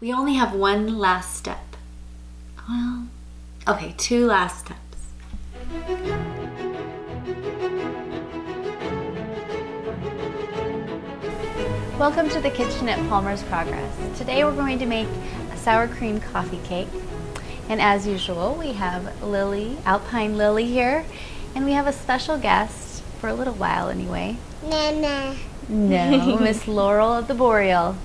We only have one last step. Well, okay, two last steps. Welcome to the kitchen at Palmer's Progress. Today we're going to make a sour cream coffee cake. And as usual, we have Lily, Alpine Lily here, and we have a special guest, for a little while anyway. Nana. No, Miss Laurel of the Boreal.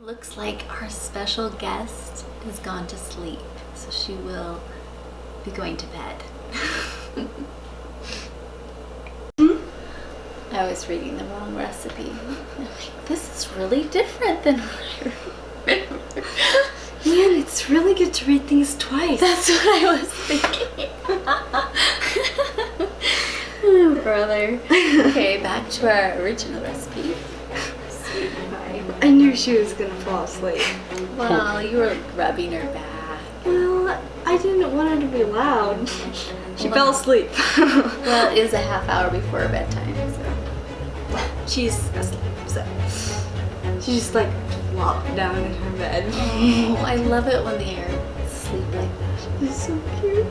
Looks like our special guest has gone to sleep, so she will be going to bed. I was reading the wrong recipe. I'm like, this is really different than what I remember. Man, it's really good to read things twice. That's what I was thinking. Oh, brother. Okay, back to our original recipe. Sweet pie. I knew she was gonna fall asleep. Well, you were rubbing her back. Well, I didn't want her to be loud. She fell asleep. Well, it is a half hour before her bedtime, so. She's asleep, so she just like flopped down in her bed. Oh, I love it when they are asleep like that. It's so cute.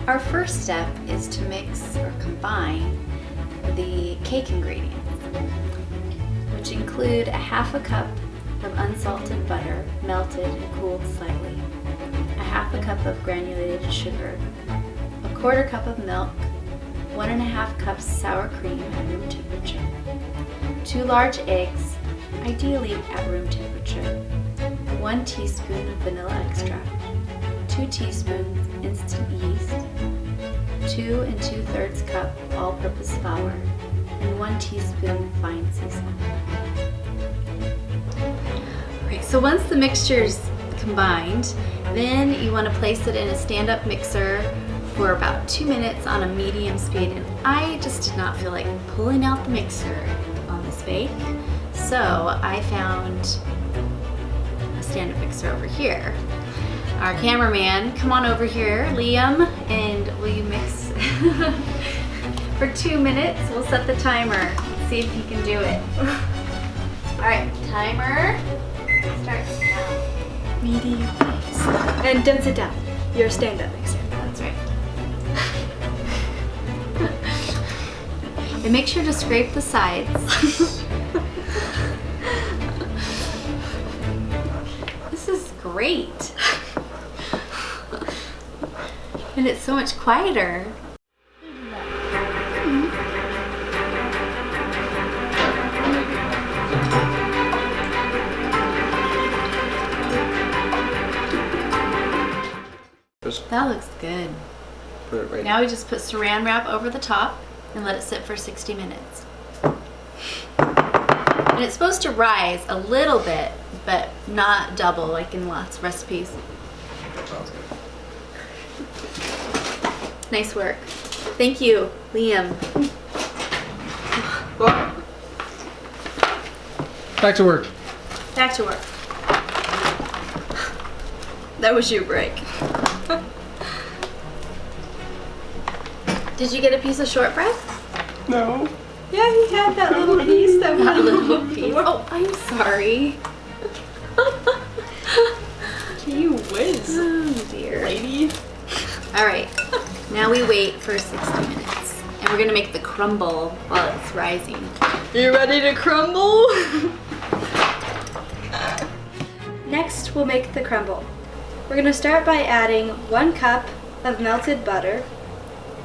Our first step is to mix or combine the cake ingredients, which include a half a cup of unsalted butter, melted and cooled slightly, a half a cup of granulated sugar, a quarter cup of milk, 1.5 cups sour cream at room temperature, 2 large eggs, ideally at room temperature, 1 teaspoon of vanilla extract, 2 teaspoons instant yeast, 2 2/3 cup all-purpose flour, and 1 teaspoon fine seasoning. Okay, so once the mixture's combined, then you want to place it in a stand-up mixer for about 2 minutes on a medium speed. And I just did not feel like pulling out the mixer on this bake, so I found a stand-up mixer over here. Our cameraman, come on over here, Liam, and will you mix for 2 minutes? We'll set the timer. Let's see if he can do it. All right, timer starts now. Medium pace. And don't sit down. You're a stand-up mixer. That's right. And make sure to scrape the sides. This is great. And it's so much quieter. That looks good. Put it right Now we just put saran wrap over the top and let it sit for 60 minutes. And it's supposed to rise a little bit, but not double like in lots of recipes. Sounds good. Nice work. Thank you, Liam. Back to work. Back to work. That was your break. Did you get a piece of shortbread? No. Yeah, he had that little piece that That was little piece. Oh, I'm sorry. Gee whiz, Oh dear. lady. All right. Now we wait for 60 minutes, and we're gonna make the crumble while it's rising. You ready to crumble? Next, we'll make the crumble. We're gonna start by adding 1 cup of melted butter,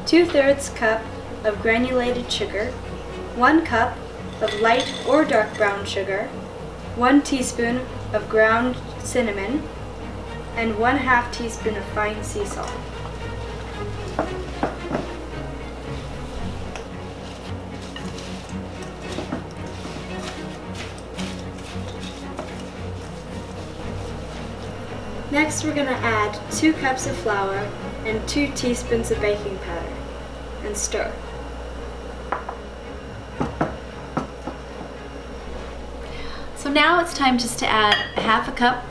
2/3 cup of granulated sugar, 1 cup of light or dark brown sugar, 1 teaspoon of ground cinnamon, and 1/2 teaspoon of fine sea salt. Next, we're going to add 2 cups of flour and 2 teaspoons of baking powder and stir. So now it's time just to add 1/2 cup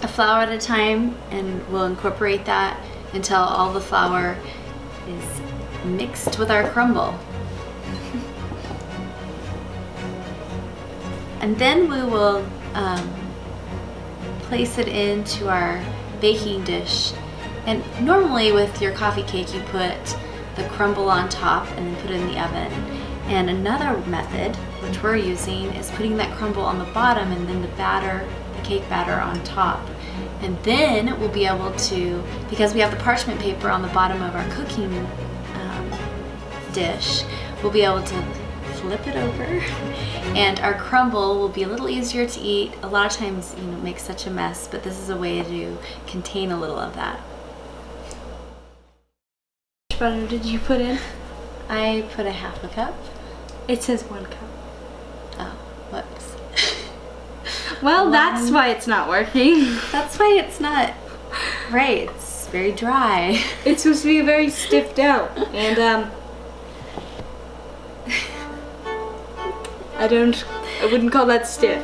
of flour at a time, and we'll incorporate that until all the flour is mixed with our crumble. And then we will place it into our baking dish. And normally with your coffee cake, you put the crumble on top and then put it in the oven. And another method, which we're using, is putting that crumble on the bottom and then the batter, the cake batter on top. And then we'll be able to, because we have the parchment paper on the bottom of our cooking dish, we'll be able to flip it over and our crumble will be a little easier to eat. A lot of times, it makes such a mess, but this is a way to contain a little of that. How much butter did you put in? I put 1/2 cup. It says 1 cup. Oh, whoops. Well, that's why it's not working. That's why it's not right. It's very dry. It's supposed to be very stiff dough, and I wouldn't call that stiff.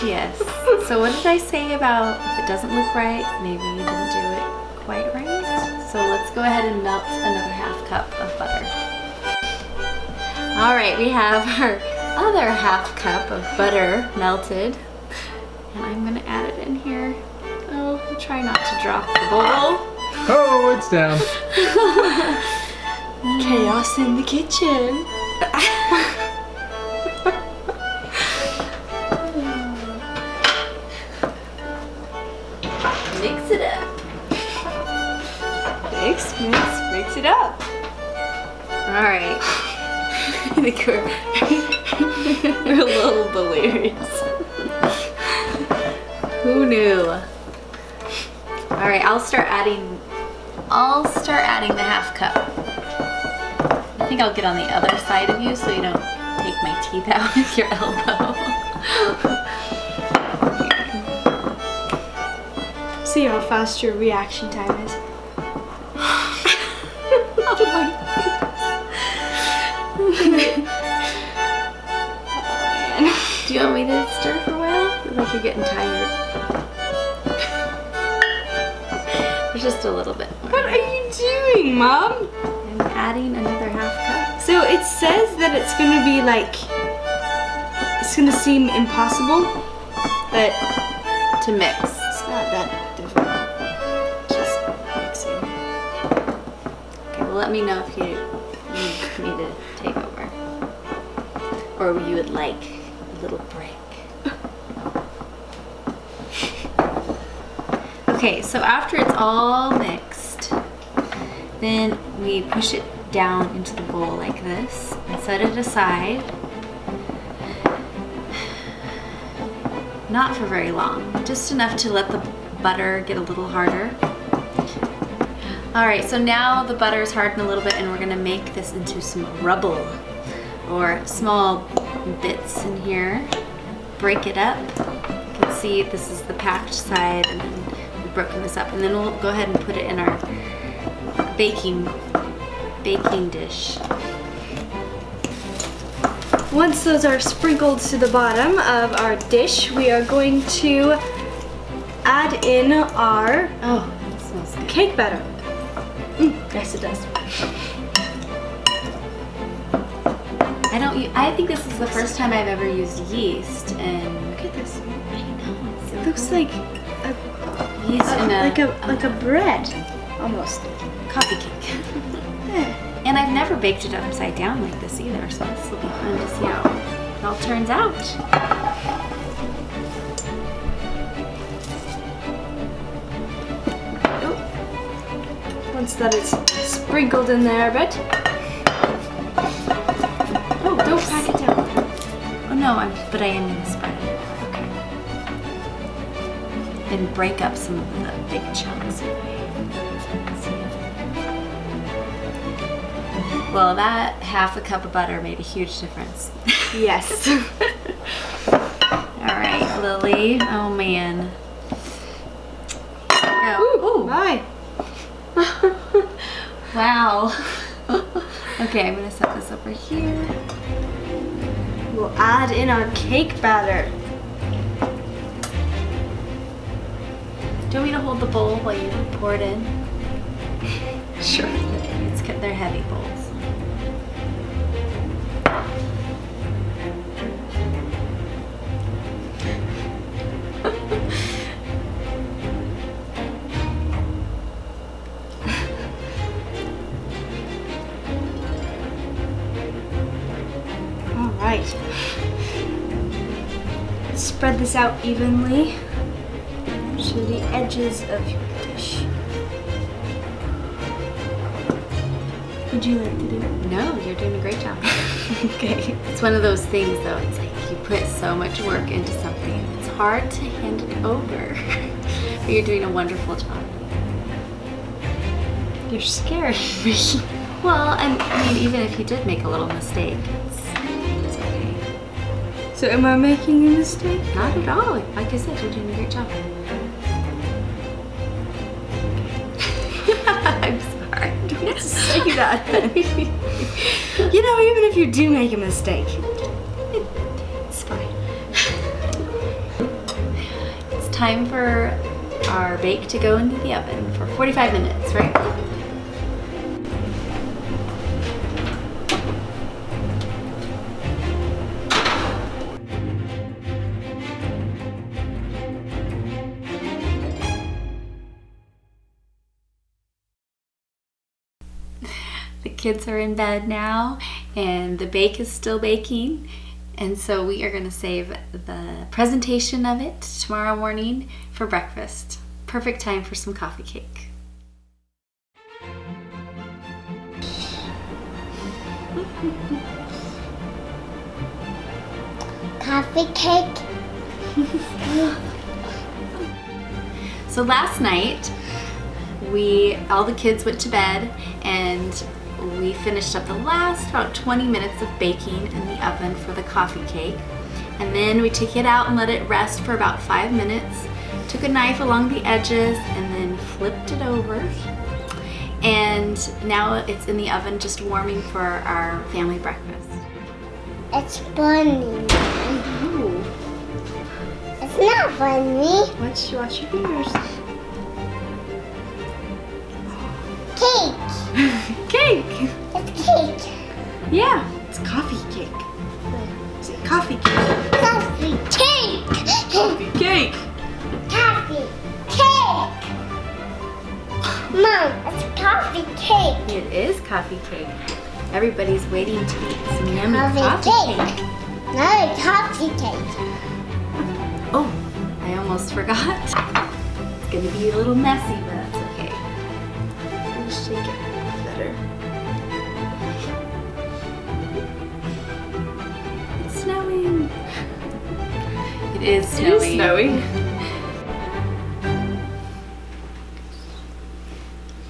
Yes. So what did I say about if it doesn't look right, maybe you didn't do it quite right? So let's go ahead and melt another 1/2 cup of butter. All right, we have our other 1/2 cup of butter melted, and I'm gonna add it in here. Oh, try not to drop the bowl. Oh, it's down. Chaos in the kitchen. Mix it up. Mix it up. All right. I think we're a little delirious. Who knew? All right, I'll start adding the 1/2 cup. I think I'll get on the other side of you so you don't take my teeth out with your elbow. See how fast your reaction time is. Oh my goodness. Do you want me to stir for a while? I feel like you're getting tired. There's just a little bit more. What are you doing, Mom? I'm adding another 1/2 cup. So it says that it's gonna be like, it's gonna seem impossible, but To mix. it's not that difficult. Just mixing. Okay, well let me know if you need me to take over. Or you would like a little break. Okay, so after it's all mixed, then we push it down into the bowl like this and set it aside. Not for very long, just enough to let the butter get a little harder. All right, so now the butter is hardened a little bit and we're gonna make this into some rubble or small bits in here. Break it up. You can see this is the packed side and then we broken this up, and then we'll go ahead and put it in our baking dish. Once those are sprinkled to the bottom of our dish, we are going to add in our Oh, that smells good. cake batter. Yes, it does. I think this is the first time I've ever used yeast, and look at this. I know, it's so It looks cool. like yeast in like a bread, almost. coffee cake. And I've never baked it upside down like this either, so this will be fun to see how it all turns out. Once that is sprinkled in there a bit. Oh, don't pack it down. Oh no, but I am gonna spread it. Okay. And break up some of the big chunks. Well, that half a cup of butter made a huge difference. Yes. All right, Lily. Oh man. Go. Ooh. Bye. Wow. Okay, I'm gonna set this over here. We'll add in our cake batter. Do you want me to hold the bowl while you pour it in? Sure. They're heavy bowls. All right. Spread this out evenly to the edges of your dish. Would you like to do it? No, you're doing a great job. Okay. It's one of those things though, it's like you put so much work into something, it's hard to hand it over. But you're doing a wonderful job. You're scaring me. Well, I mean, even if you did make a little mistake, it's okay. So am I making a mistake? Not at all. Like I said, you're doing a great job. I'm sorry. Don't say that. You know, even if you do make a mistake, It's fine. It's time for our bake to go into the oven for 45 minutes, right? The kids are in bed now and the bake is still baking, and so we are going to save the presentation of it tomorrow morning for breakfast. Perfect time for some coffee cake. Coffee cake. So last night all the kids went to bed and we finished up the last about 20 minutes of baking in the oven for the coffee cake. And then we took it out and let it rest for about 5 minutes. Took a knife along the edges and then flipped it over. And now it's in the oven just warming for our family breakfast. It's funny. Ooh. It's not funny. watch your fingers. Cake. Cake! It's cake. Yeah, it's coffee cake. Is it coffee cake? Coffee cake. Coffee cake! Coffee cake. Mom, it's coffee cake. It is coffee cake. Everybody's waiting to eat some yummy Coffee coffee cake. cake. Not a coffee cake. Oh, I almost forgot. It's gonna be a little messy, but that's okay. Let's shake it better. It's snowing. It is snowing. It is snowing.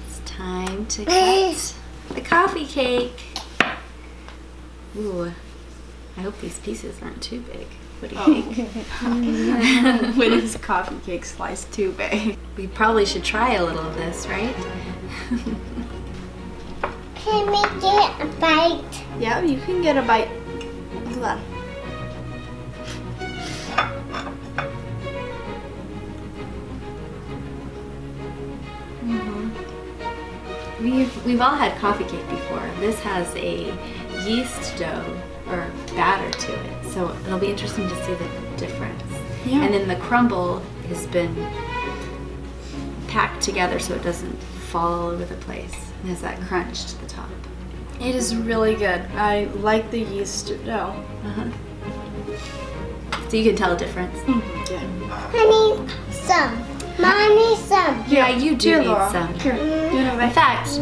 It's time to cut the coffee cake. Ooh, I hope these pieces aren't too big. What do you think? When is coffee cake sliced too big? We probably should try a little of this, right? Can we get a bite? Yeah, you can get a bite. Hold on. We've all had coffee cake before. This has a yeast dough or batter to it, so it'll be interesting to see the difference. Yeah. And then the crumble has been packed together so it doesn't fall all over the place. It has that crunch to the top. It is really good. I like the yeast dough. So you can tell a difference. Yeah. I need some. Mom needs some. Yeah, you do Here, need Laura. some. Here. You know, In fact,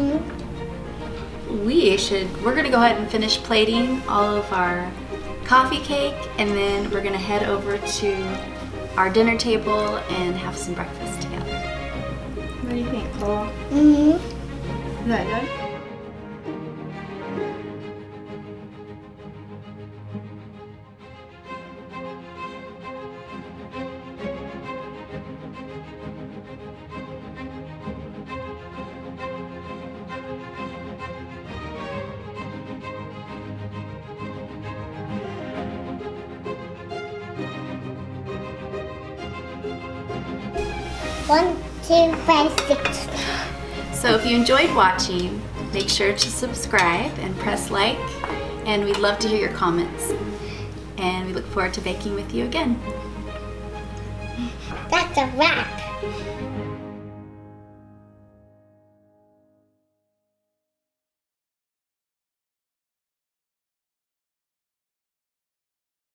we're gonna go ahead and finish plating all of our coffee cake, and then we're gonna head over to our dinner table and have some breakfast together. what do you think, Laura? Mm-hmm. Is that good? One, two, five, six. So if you enjoyed watching, make sure to subscribe and press like, and we'd love to hear your comments. And we look forward to baking with you again. That's a wrap.